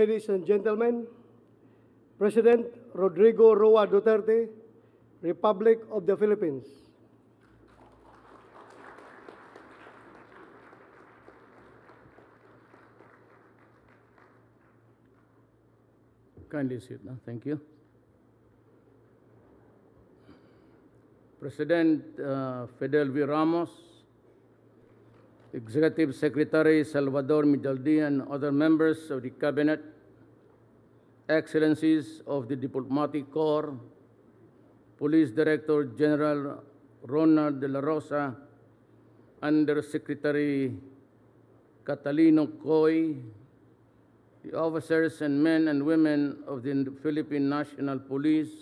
Ladies and gentlemen, President Rodrigo Roa Duterte, Republic of the Philippines. Kindly sit now. Thank you. President Fidel V. Ramos, Executive Secretary Salvador Midaldi, and other members of the Cabinet, Excellencies of the Diplomatic Corps, Police Director General Ronald de la Rosa, Undersecretary Catalino Coy, the officers and men and women of the Philippine National Police,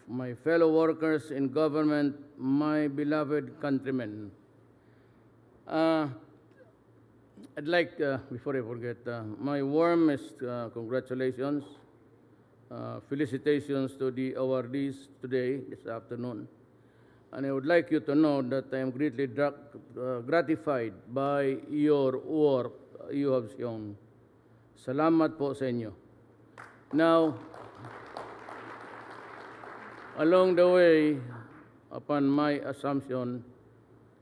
my fellow workers in government, my beloved countrymen. I'd like, before I forget, my warmest congratulations, felicitations to the awardees today, this afternoon. And I would like you to know that I am greatly gratified by your work you have shown. Salamat po sa inyo. Now, along the way, upon my assumption,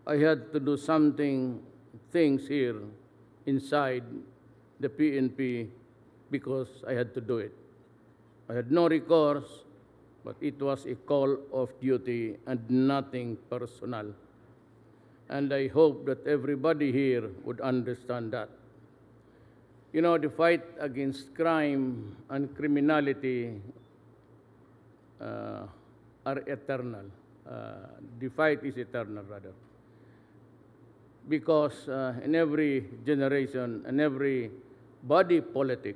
I had to do things here inside the PNP because I had to do it. I had no recourse, but it was a call of duty and nothing personal. And I hope that everybody here would understand that. You know, the fight against crime and criminality are eternal. The fight is eternal, rather. Because in every generation and every body politic,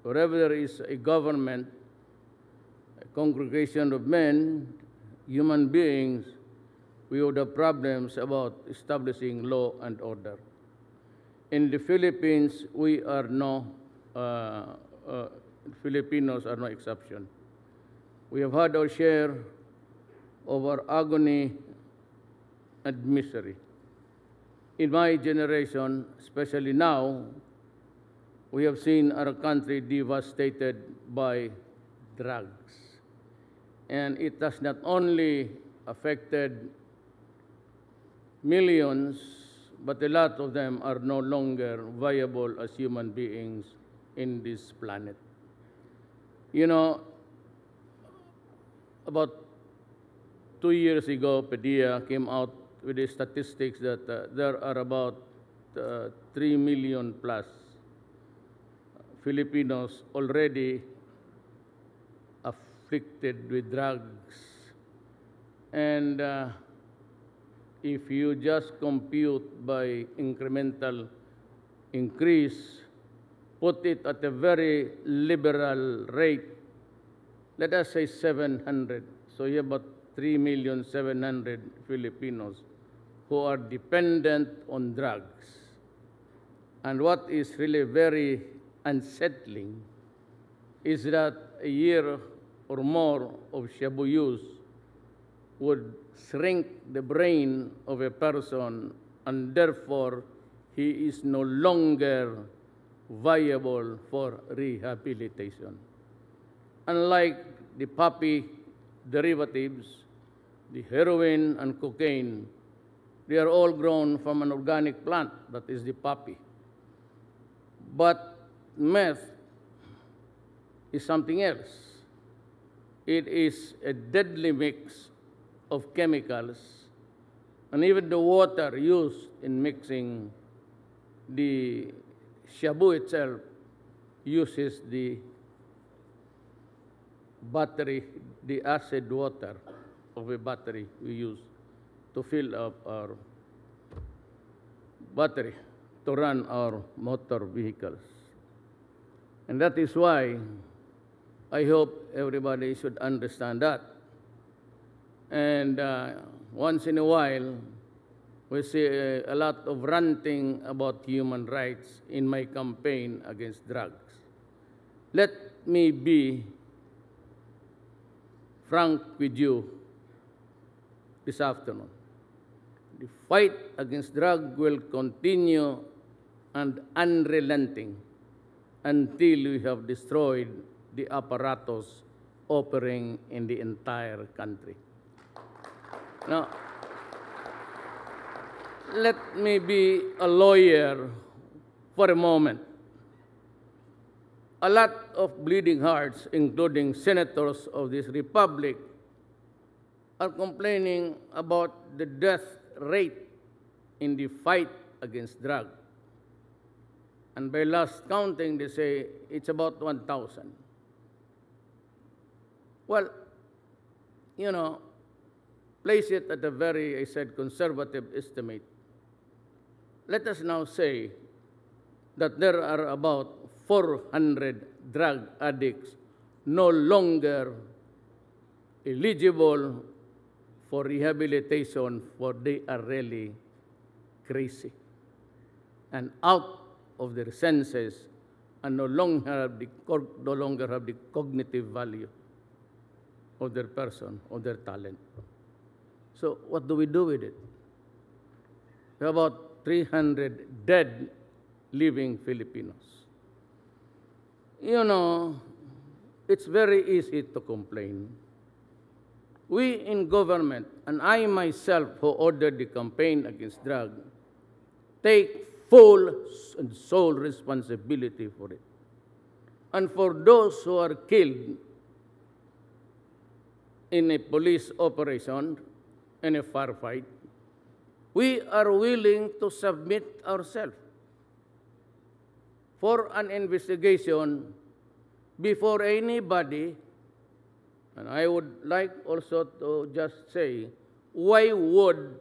wherever there is a government, a congregation of men, human beings, we would have problems about establishing law and order. In the Philippines, we are Filipinos are no exception. We have had our share of our agony and misery. In my generation, especially now, we have seen our country devastated by drugs. And it has not only affected millions, but a lot of them are no longer viable as human beings in this planet. You know, about 2 years ago, PDEA came out with the statistics that there are about 3 million plus Filipinos already afflicted with drugs. And if you just compute by incremental increase, put it at a very liberal rate, let us say 700. So you have about 3,700,000 Filipinos who are dependent on drugs. And what is really very unsettling is that a year or more of shabu use would shrink the brain of a person, and therefore he is no longer viable for rehabilitation. Unlike the poppy derivatives, the heroin and cocaine, they are all grown from an organic plant, that is the poppy. But meth is something else. It is a deadly mix of chemicals, and even the water used in mixing the shabu itself uses the battery, the acid water of a battery we use to fill up our battery to run our motor vehicles. And that is why I hope everybody should understand that. And once in a while, we see a lot of ranting about human rights in my campaign against drugs. Let me be frank with you this afternoon. The fight against drugs will continue and unrelenting until we have destroyed the apparatus operating in the entire country. Now, let me be a lawyer for a moment. A lot of bleeding hearts, including senators of this republic, are complaining about the death rate in the fight against drugs. And by last counting, they say it's about 1,000. Well, you know, place it at a very, I said, conservative estimate. Let us now say that there are about 400 drug addicts no longer eligible for rehabilitation, for they are really crazy and out of their senses and no longer have the cognitive value of their person, of their talent. So what do we do with it? We have about 300 dead living Filipinos. You know, it's very easy to complain. We in government, and I myself who ordered the campaign against drugs, take full and sole responsibility for it. And for those who are killed in a police operation, in a firefight, we are willing to submit ourselves for an investigation before anybody. And I would like also to just say, why would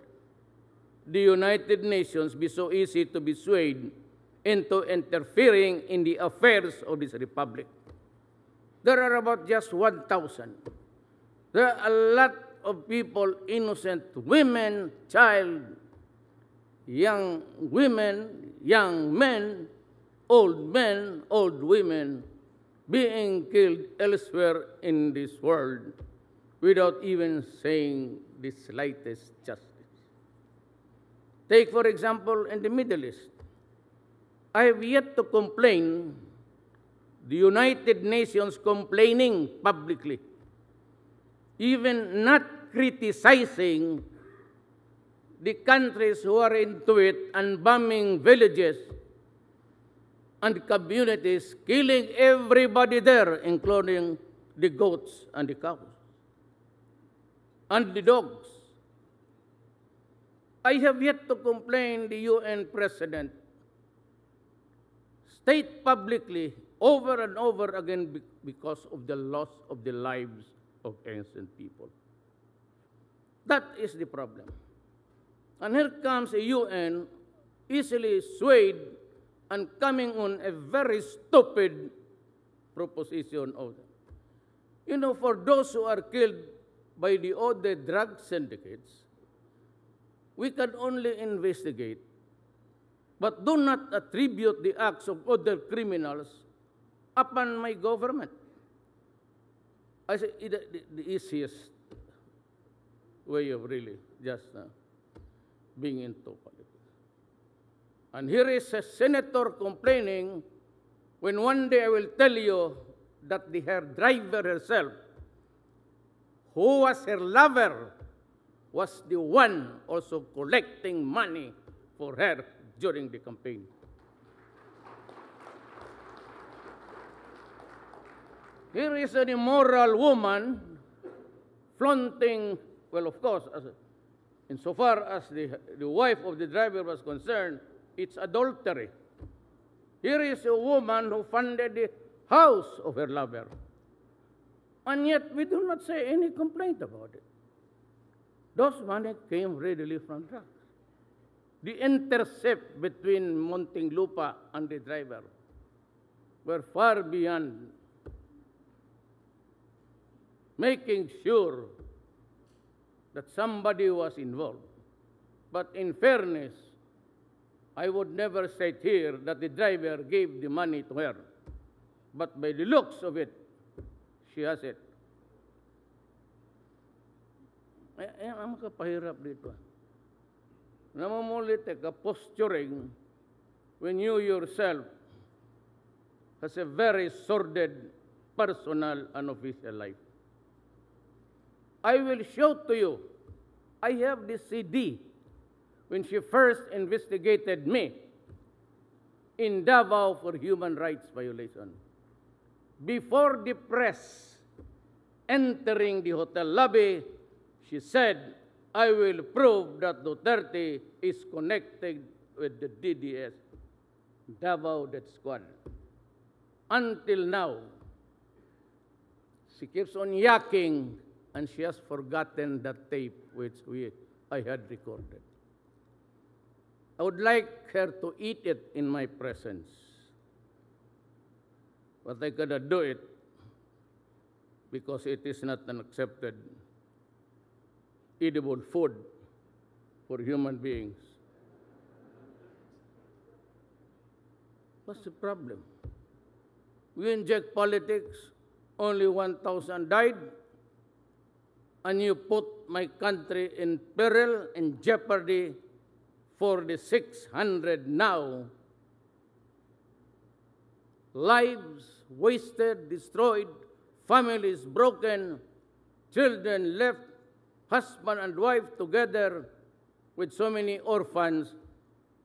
the United Nations be so easy to be swayed into interfering in the affairs of this republic? There are about just 1,000. There are a lot of people, innocent women, child, young women, young men, old women, being killed elsewhere in this world without even saying the slightest justice. Take, for example, in the Middle East. I have yet to complain, the United Nations complaining publicly, even not criticizing the countries who are into it and bombing villages and communities, killing everybody there, including the goats and the cows and the dogs. I have yet to complain the UN President state publicly over and over again because of the loss of the lives of innocent people. That is the problem. And here comes a UN easily swayed and coming on a very stupid proposition of them. You know, for those who are killed by the other drug syndicates, we can only investigate, but do not attribute the acts of other criminals upon my government. I say the easiest way of really just being into politics. And here is a senator complaining when one day I will tell you that her driver herself, who was her lover, was the one also collecting money for her during the campaign. Here is an immoral woman flaunting, well, of course, insofar as the wife of the driver was concerned, it's adultery. Here is a woman who funded the house of her lover. And yet we do not say any complaint about it. Those money came readily from drugs. The intercept between Muntinlupa and the driver were far beyond making sure that somebody was involved. But in fairness, I would never state here that the driver gave the money to her. But by the looks of it, she has it. Ang makapahirap dito. Namumulit ka posturing when you yourself has a very sordid personal and official life. I will show to you, I have this CD when she first investigated me in Davao for human rights violation. Before the press entering the hotel lobby, she said, I will prove that Duterte is connected with the DDS, Davao Death Squad. Until now, she keeps on yakking, and she has forgotten that tape which I had recorded. I would like her to eat it in my presence, but I cannot do it because it is not an accepted edible food for human beings. What's the problem? We inject politics, only 1,000 died, and you put my country in peril, in jeopardy for the 600 now. Lives wasted, destroyed, families broken, children left, husband and wife together with so many orphans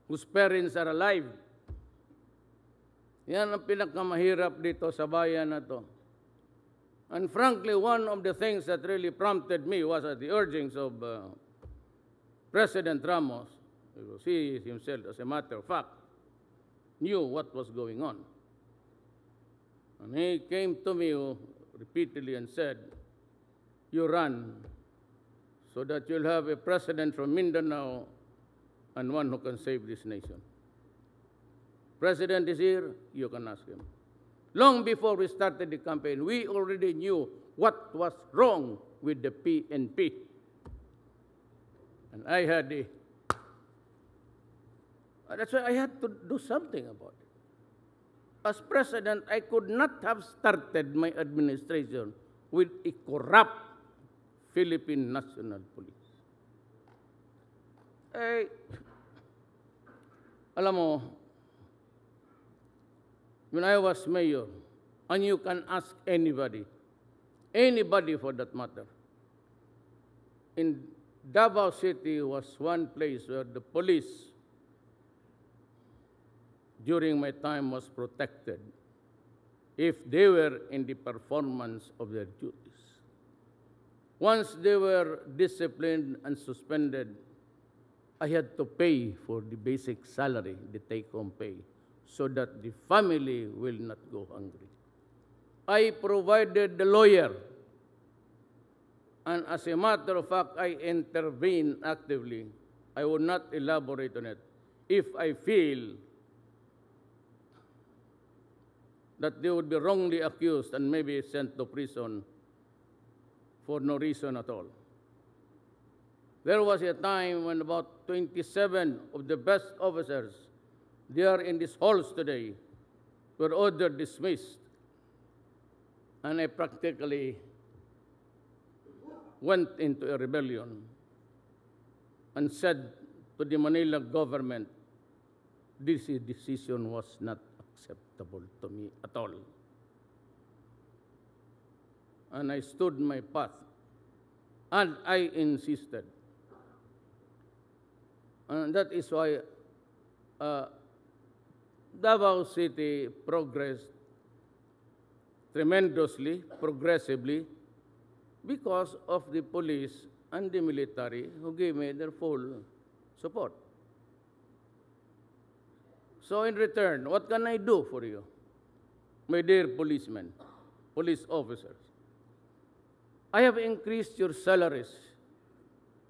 whose parents are alive. Yan ang pinakamahirap dito sa bayan na to. And frankly, one of the things that really prompted me was at the urgings of President Ramos, because he himself, as a matter of fact, knew what was going on. And he came to me repeatedly and said, you run so that you'll have a president from Mindanao and one who can save this nation. President is here, you can ask him. Long before we started the campaign, we already knew what was wrong with the PNP. And I had that's why I had to do something about it. As president, I could not have started my administration with a corrupt Philippine National Police. Alam mo, when I was mayor, and you can ask anybody for that matter, in Davao City was one place where the police, during my time, was protected if they were in the performance of their duties. Once they were disciplined and suspended, I had to pay for the basic salary, the take-home pay, so that the family will not go hungry. I provided the lawyer, and as a matter of fact, I intervened actively. I will not elaborate on it. If I feel that they would be wrongly accused and maybe sent to prison for no reason at all. There was a time when about 27 of the best officers, they are in these halls today, were ordered dismissed. And I practically went into a rebellion and said to the Manila government, this decision was not acceptable to me at all. And I stood my path, and I insisted. And that is why Davao City progressed tremendously, progressively, because of the police and the military who gave me their full support. So in return, what can I do for you, my dear policemen, police officers? I have increased your salaries.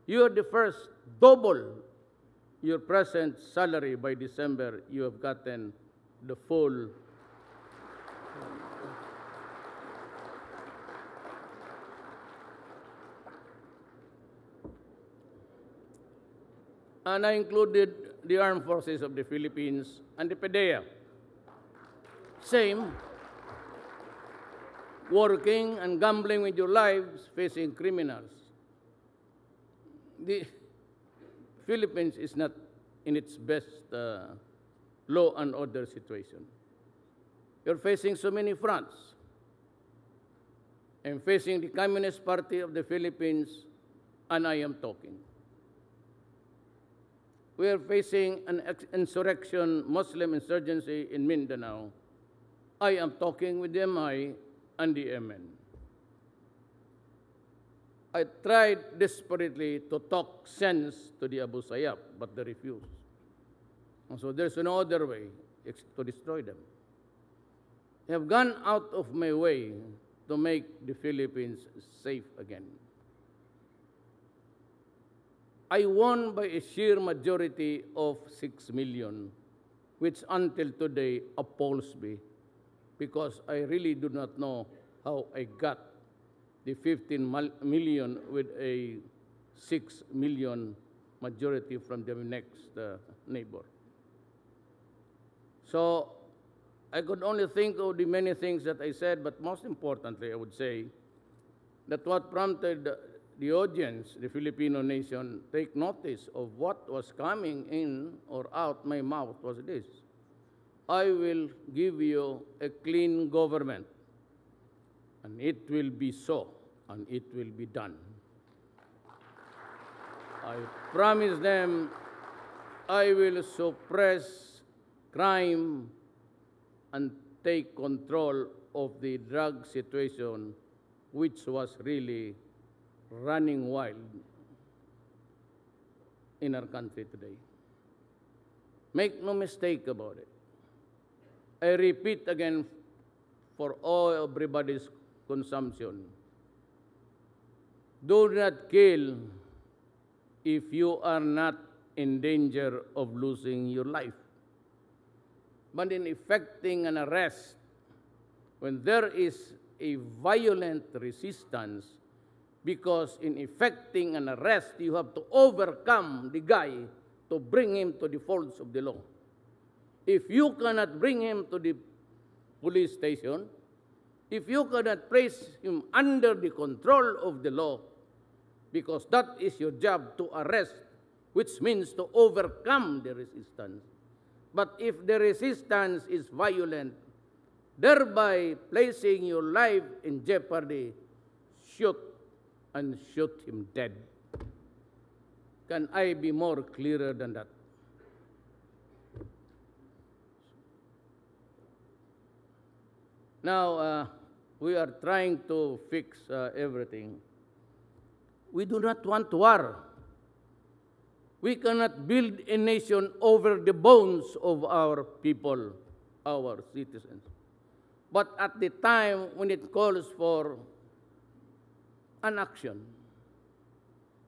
You are the first, double your present salary by December. You have gotten the full. And I included the Armed Forces of the Philippines and the PDEA. Same, working and gambling with your lives, facing criminals. The Philippines is not in its best law and order situation. You're facing so many fronts. I'm facing the Communist Party of the Philippines, and I am talking. We are facing an insurrection, Muslim insurgency in Mindanao. I am talking with the MI and the MN. I tried desperately to talk sense to the Abu Sayyaf, but they refused. And so there's no other way to destroy them. I have gone out of my way to make the Philippines safe again. I won by a sheer majority of 6 million, which until today appalls me, because I really do not know how I got the 15 million with a 6 million majority from the next neighbor. So I could only think of the many things that I said, but most importantly, I would say that what prompted the audience, the Filipino nation, take notice of what was coming in or out my mouth was this: I will give you a clean government, and it will be so, and it will be done. I promise them I will suppress crime and take control of the drug situation, which was really running wild in our country today. Make no mistake about it. I repeat again for everybody's consumption. Do not kill if you are not in danger of losing your life. But in effecting an arrest, when there is a violent resistance, because in effecting an arrest, you have to overcome the guy to bring him to the folds of the law. If you cannot bring him to the police station, if you cannot place him under the control of the law, because that is your job, to arrest, which means to overcome the resistance. But if the resistance is violent, thereby placing your life in jeopardy, shoot and shoot him dead. Can I be more clearer than that? Now, we are trying to fix everything. We do not want war. We cannot build a nation over the bones of our people, our citizens. But at the time when it calls for an action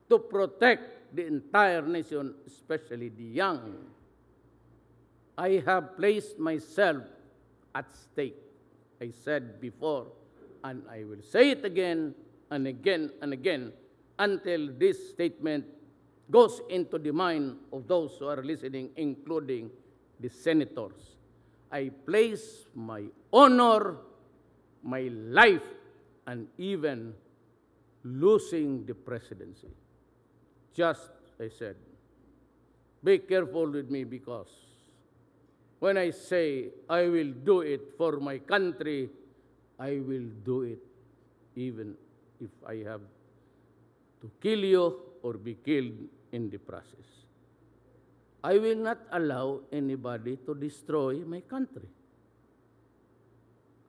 to protect the entire nation, especially the young, I have placed myself at stake. I said before, and I will say it again and again and again until this statement goes into the mind of those who are listening, including the senators. I place my honor, my life, and even losing the presidency. Just, I said, be careful with me, because when I say I will do it for my country, I will do it even if I have to kill you or be killed in the process. I will not allow anybody to destroy my country.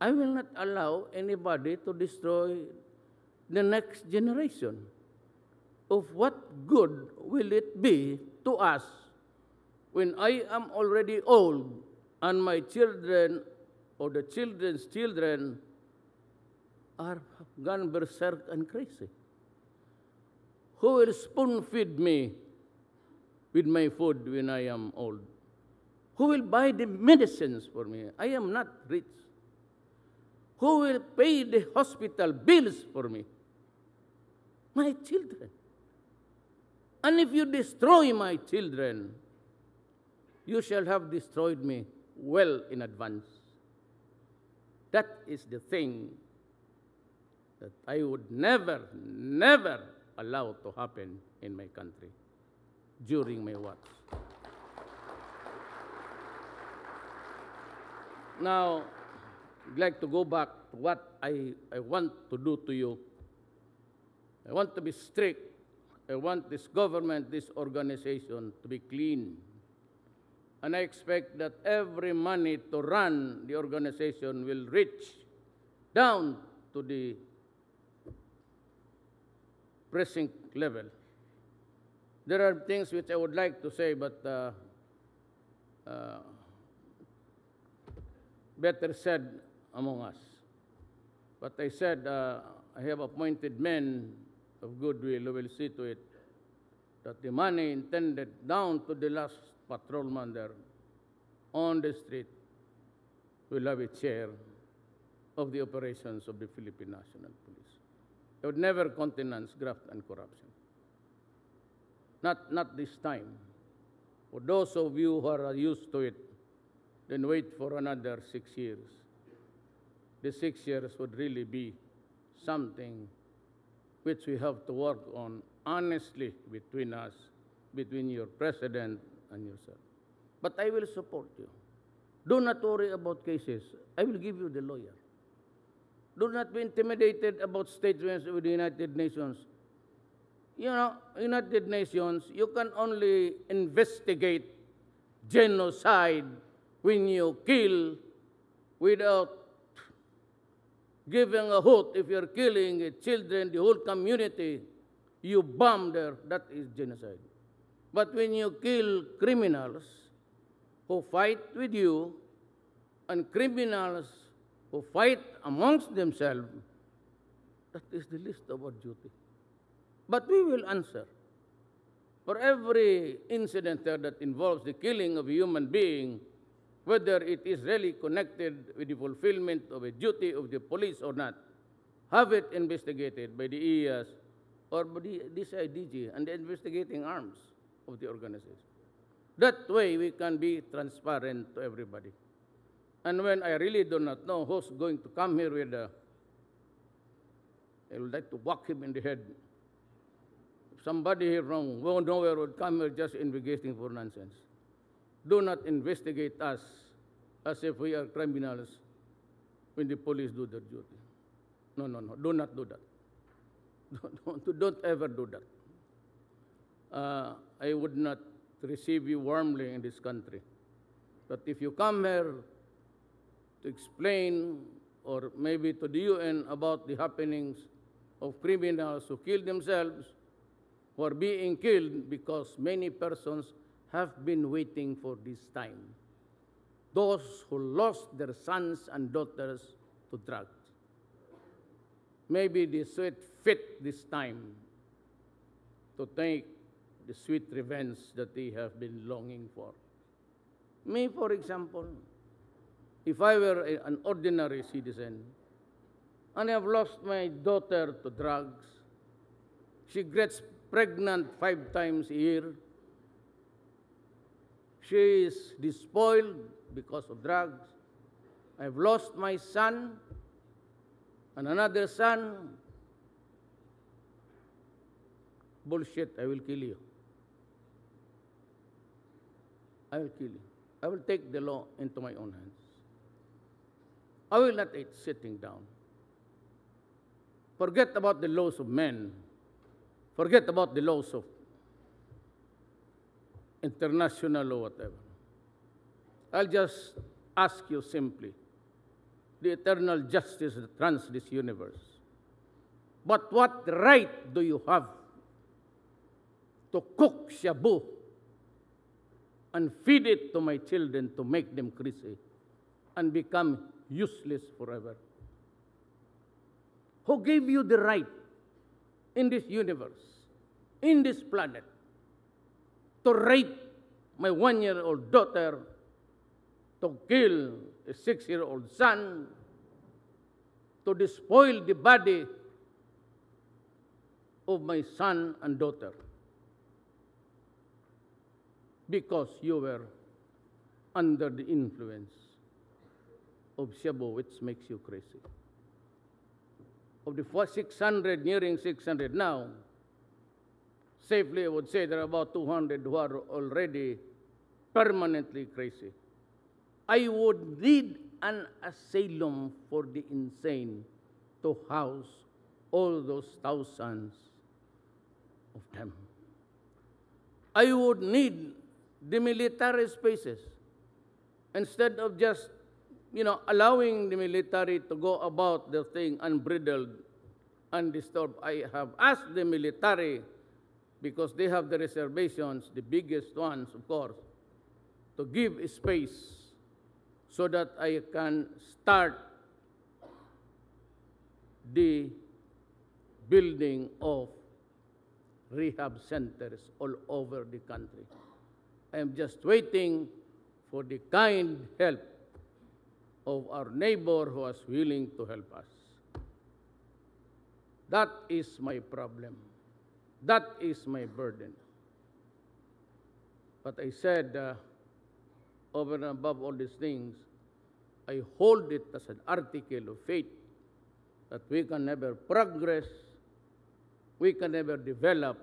I will not allow anybody to destroy the next generation. Of what good will it be to us when I am already old and my children or the children's children are gone berserk and crazy? Who will spoon feed me with my food when I am old? Who will buy the medicines for me? I am not rich. Who will pay the hospital bills for me? My children. And if you destroy my children, you shall have destroyed me well in advance. That is the thing that I would never, never allow to happen in my country during my watch. Now, like to go back to what I want to do to you. I want to be strict. I want this government, this organization to be clean. And I expect that every money to run the organization will reach down to the precinct level. There are things which I would like to say, but better said among us. But I said, I have appointed men of goodwill who will see to it that the money intended down to the last patrolman there on the street will have a share of the operations of the Philippine National Police. They would never countenance graft and corruption. Not this time. For those of you who are used to it, then wait for another 6 years. The 6 years would really be something which we have to work on honestly between us, between your president and yourself. But I will support you. Do not worry about cases. I will give you the lawyer. Do not be intimidated about statements with the United Nations. You know, United Nations, you can only investigate genocide when you kill without giving a hoot. If you're killing children, the whole community, you bomb there, that is genocide. But when you kill criminals who fight with you and criminals who fight amongst themselves, that is the least of our duty. But we will answer. For every incident there that involves the killing of a human being, whether it is really connected with the fulfillment of a duty of the police or not, have it investigated by the EAS or by the DCIDG and the investigating arms of the organization. That way we can be transparent to everybody. And when I really do not know who's going to come here with I would like to whack him in the head. If somebody here from nowhere would come here just investigating for nonsense. Do not investigate us as if we are criminals when the police do their duty. No. Do not do that. Don't ever do that. I would not receive you warmly in this country. But if you come here to explain or maybe to the UN about the happenings of criminals who kill themselves, who are being killed because many persons have been waiting for this time. Those who lost their sons and daughters to drugs. Maybe the sweet fit this time to take the sweet revenge that they have been longing for. Me, for example, if I were an ordinary citizen and I have lost my daughter to drugs, she gets pregnant 5 times a year, she is despoiled because of drugs. I've lost my son and another son. Bullshit, I will kill you. I will kill you. I will take the law into my own hands. I will not eat sitting down. Forget about the laws of men. Forget about the laws of international or whatever. I'll just ask you simply, the eternal justice that runs this universe. But what right do you have to cook shabu and feed it to my children to make them crazy and become useless forever? Who gave you the right in this universe, in this planet, to rape my 1-year-old daughter, to kill a 6-year-old son, to despoil the body of my son and daughter because you were under the influence of shabu, which makes you crazy. Of the 600, nearing 600 now, safely I would say there are about 200 who are already permanently crazy. I would need an asylum for the insane to house all those thousands of them. I would need the military spaces instead of just, allowing the military to go about their thing unbridled, undisturbed. I have asked the military, because they have the reservations, the biggest ones, of course, to give space so that I can start the building of rehab centers all over the country. I am just waiting for the kind help of our neighbor who is willing to help us. That is my problem. That is my burden. But I said, over and above all these things, I hold it as an article of faith that we can never progress, we can never develop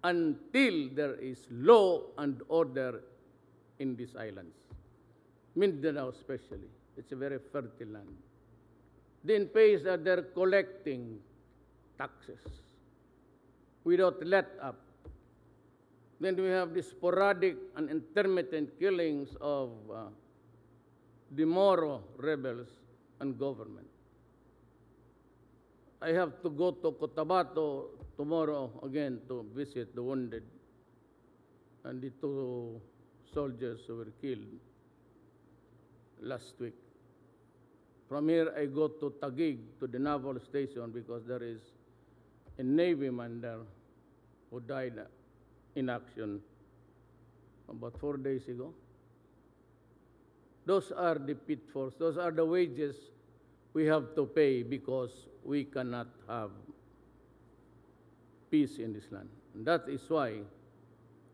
until there is law and order in these islands. Mindanao especially. It's a very fertile land. The NPAs are there collecting taxes without let up. Then we have the sporadic and intermittent killings of the Moro rebels and government. I have to go to Cotabato tomorrow again to visit the wounded and the 2 soldiers who were killed last week. From here, I go to Taguig, to the naval station, because there is a Navy man there who died in action about 4 days ago. Those are the pitfalls. Those are the wages we have to pay because we cannot have peace in this land. And that is why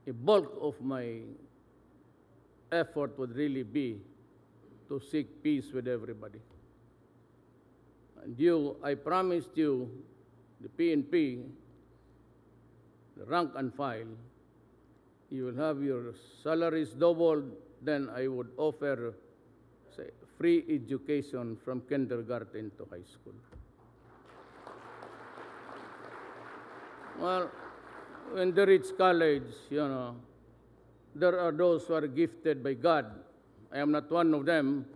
a bulk of my effort would really be to seek peace with everybody. And I promised you, the PNP, the rank and file, you will have your salaries doubled, then I would offer, say, free education from kindergarten to high school. Well, when they reach college, there are those who are gifted by God. I am not one of them,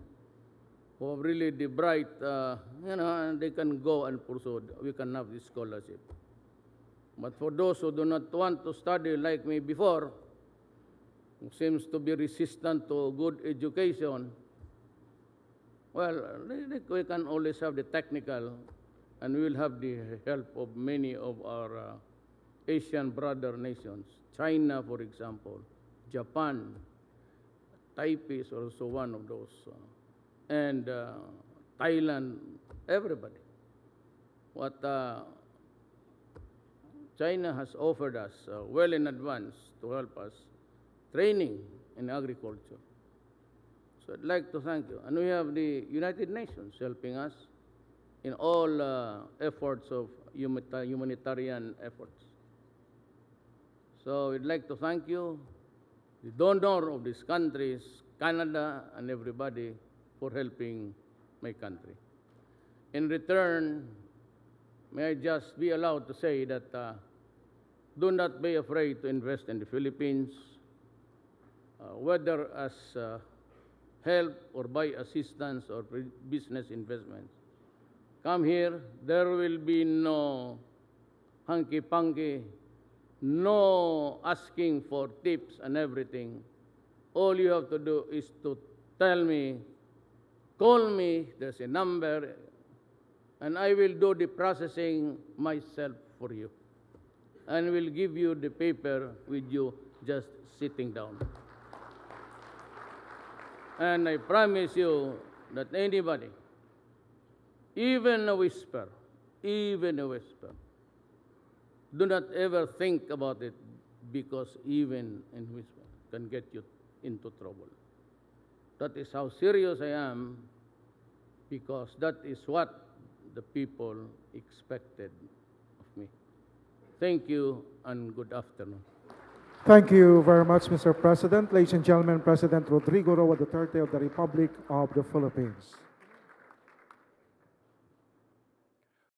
who are really the bright, and they can go and pursue. We can have this scholarship. But for those who do not want to study like me before, who seems to be resistant to good education, well, we can always have the technical, and we will have the help of many of our Asian brother nations. China, for example, Japan, Taipei is also one of those, and Thailand, everybody. What China has offered us well in advance to help us, training in agriculture. So I'd like to thank you. And we have the United Nations helping us in all efforts of humanitarian efforts. So we'd like to thank you, the donor of these countries, Canada and everybody, for helping my country. In return, may I just be allowed to say that do not be afraid to invest in the Philippines, whether as help or by assistance or business investments. Come here, there will be no hanky-panky, no asking for tips and everything. All you have to do is to tell me, call me, there's a number, and I will do the processing myself for you. And will give you the paper with you just sitting down. And I promise you that anybody, even a whisper, do not ever think about it, because even a whisper can get you into trouble. That is how serious I am, because that is what the people expected of me. Thank you and good afternoon. Thank you very much, Mr. President. Ladies and gentlemen, President Rodrigo Roa Duterte of the Republic of the Philippines.